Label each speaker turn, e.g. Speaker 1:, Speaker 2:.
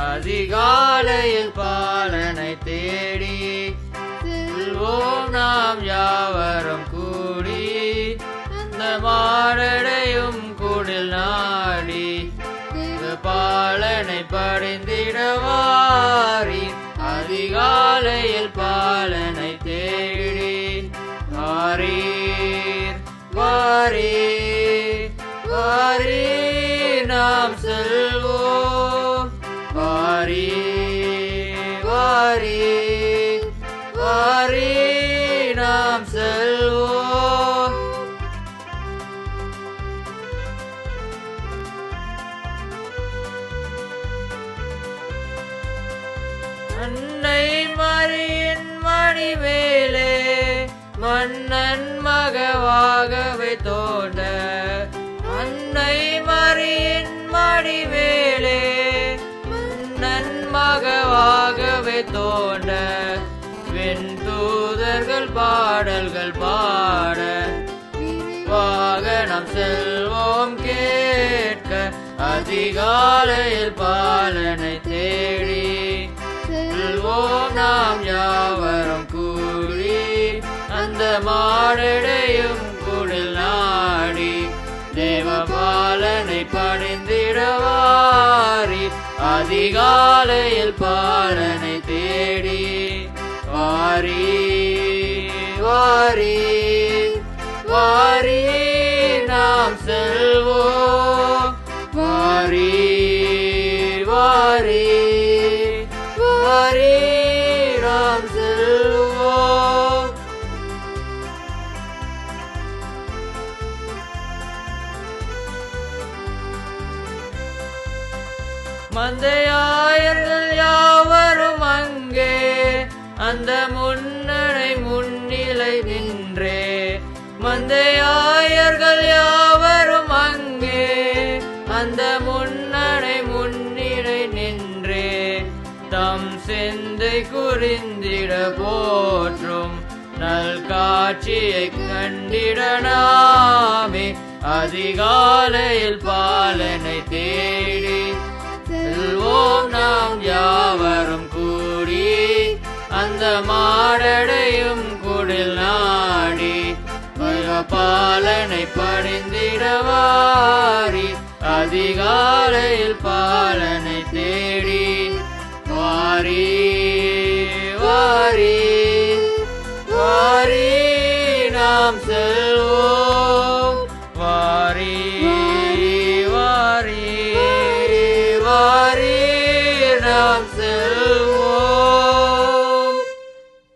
Speaker 1: அதிகாலையில் பாலனை தேடி செல்வோம் நாம் யாவரும் கூடி அந்த மாரடையும் குடில் நாடி பாலனை படைந்திடவாரி அதிகாலையில் பாலனை தேடி வாரீர் வாரீர் வாரீர் நாம் செல்வோம் வாரீர் வாரீர் வாரீர் நாம் செல்வோம். அன்னை மரியின் மணிமேலே மன்னன் மகவாகவே தோன்ற அன்னை மரியின் மணிமேலே மன்னன் மகவாகவே தோன்ற வெண்தூதர்கள் பாடல்கள் பாட வாகனம் செல்வோம் கேட்க அதிகாலையில் பாலனை தேடி செல்வோம் நாம் யாவரும் கூடி அந்த மாரடையும் குடில் நாடி தேவபாலனை படைந்திடவாரி அதிகாலையில் பாலனை தேடி வாரி வாரி வாரி நாம் செல்வோம் வாரி வாரி வாரி நாம் செல்வோம். மந்தையாயர்கள் யாவரும் அங்கே அந்த முன்னணை முன்னிலை நின்றே மந்தையாயர்கள் யாவரும் அங்கே அந்த முன்னணை முன்னிலை நின்றே தம் செந்தை குறிந்திட போற்றும் நல் காட்சியை கண்டிட நாமே அதிகாலையில் பாலனை தேடி செல்வோம் நாம் யாவரும் கூடி அந்த மாரடையும் குடில் நாடி பாலனை படைந்திடவாரி அதிகாலையில் பாலனை தேடி வாரி வாரி வாரி நாம் செல்வோம் வாரி வாரி வாரி நாம் செல்வோம்.